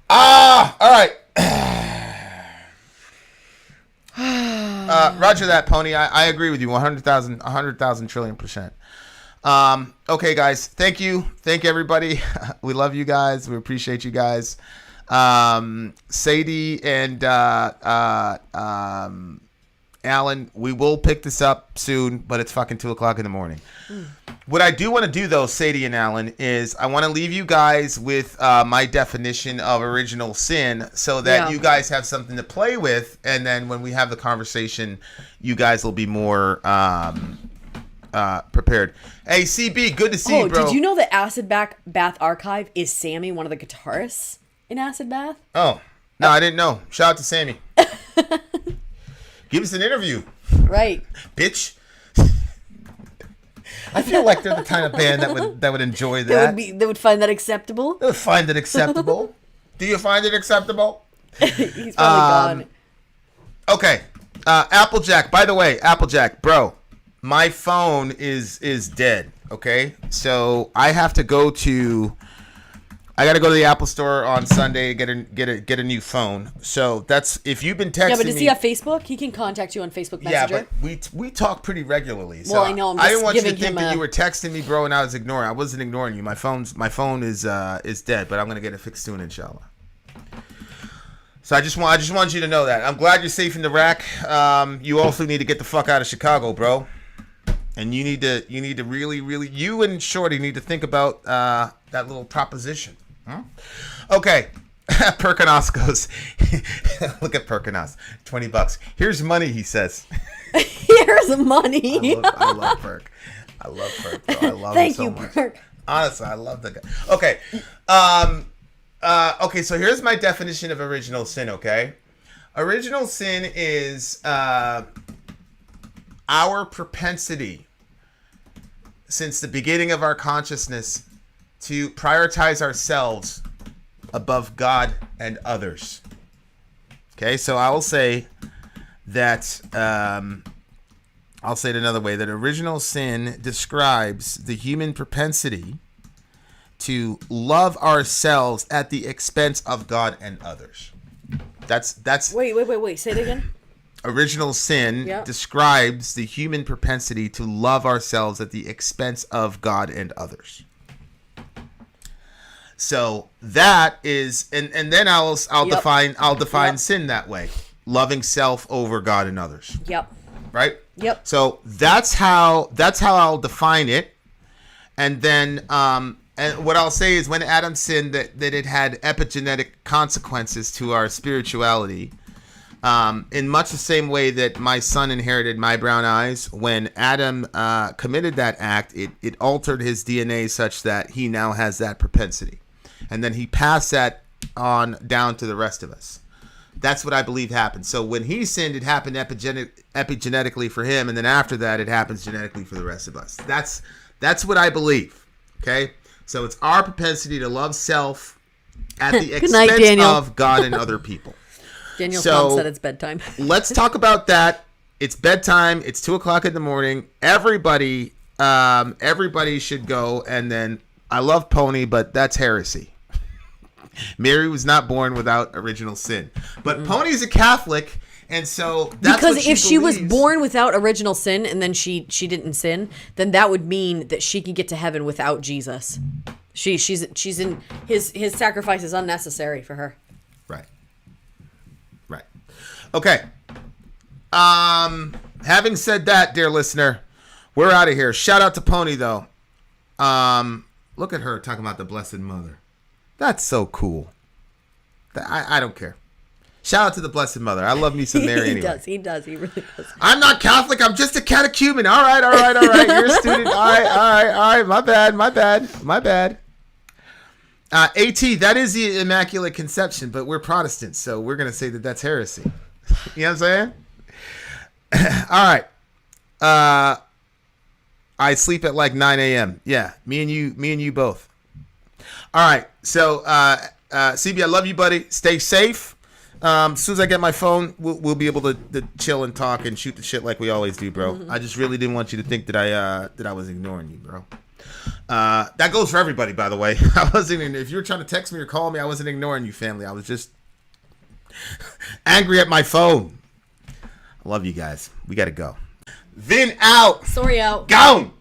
All right. Roger that, Pony. I agree with you 100,000 trillion %. Okay, guys. Thank you. Thank everybody. We love you guys. We appreciate you guys. Sadie and Alan, we will pick this up soon, but it's fucking 2:00 in the morning. What I do want to do, though, Sadie and Alan, is I want to leave you guys with my definition of original sin so that you guys have something to play with. And then when we have the conversation, you guys will be more prepared. Hey, CB, good to see you, bro. Did you know that Acid Bath Archive is Sammy, one of the guitarists in Acid Bath? Oh, no, I didn't know. Shout out to Sammy. Give us an interview. Right. Bitch. I feel like they're the kind of band that would enjoy that. They would find that acceptable? They would find it acceptable. Do you find it acceptable? He's probably gone. Okay. Applejack. By the way, Applejack, bro, my phone is dead. Okay? So I have to go to... I got to go to the Apple Store on Sunday get a new phone. So that's if you've been texting me. Yeah, but does he have Facebook? He can contact you on Facebook Messenger. Yeah, but we talk pretty regularly. So well, I know. I didn't want you to think that you were texting me, bro, and I was ignoring. I wasn't ignoring you. My phone is dead, but I'm gonna get it fixed soon, inshallah. So I just want you to know that. I'm glad you're safe in the rack. You also need to get the fuck out of Chicago, bro. And you need to really, you and Shorty need to think about that little proposition. Huh? Okay. Perkinos goes, look at Perkinos, $20. Here's money, he says. Here's money. I love Perk. I love Perk, bro. I love him so much. Perk. Honestly, I love the guy. Okay. Okay, so here's my definition of original sin, okay? Original sin is our propensity since the beginning of our consciousness to prioritize ourselves above God and others. Okay, so I will say that, I'll say it another way, that original sin describes the human propensity to love ourselves at the expense of God and others. That's Wait. Say it again. Original sin describes the human propensity to love ourselves at the expense of God and others. So that is, and then I'll define sin that way: loving self over God and others. Yep. Right. Yep. So that's how I'll define it, and then and what I'll say is when Adam sinned, that it had epigenetic consequences to our spirituality. In much the same way that my son inherited my brown eyes, when Adam committed that act, it altered his DNA such that he now has that propensity. And then he passed that on down to the rest of us. That's what I believe happened. So when he sinned, it happened epigenetically for him, and then after that, it happens genetically for the rest of us. That's what I believe. Okay? So it's our propensity to love self at the expense of God and other people. Daniel's mom said it's bedtime. Let's talk about that. It's bedtime. It's 2:00 in the morning. Everybody should go. And then I love Pony, but that's heresy. Mary was not born without original sin, but Pony's a Catholic, and so that's because what if she was believes. born without original sin and then she didn't sin, then that would mean that she could get to heaven without Jesus. She's in his sacrifice is unnecessary for her. Right. Okay. Having said that, dear listener, we're out of here. Shout out to Pony though. Look at her talking about the Blessed Mother. That's so cool. I don't care. Shout out to the Blessed Mother. I love me some Mary anyway. He does. He really does. I'm not Catholic. I'm just a catechumen. All right. You're a student. All right. My bad. AT, that is the Immaculate Conception, but we're Protestants, so we're going to say that that's heresy. You know what I'm saying? All right. I sleep at like 9 a.m. Yeah, me and you both. All right. So, CB, I love you, buddy. Stay safe. As soon as I get my phone, we'll be able to chill and talk and shoot the shit like we always do, bro. I just really didn't want you to think that I was ignoring you, bro. That goes for everybody, by the way. If you were trying to text me or call me, I wasn't ignoring you, family. I was just angry at my phone. I love you guys. We got to go. Vin out. Sori out. Gone.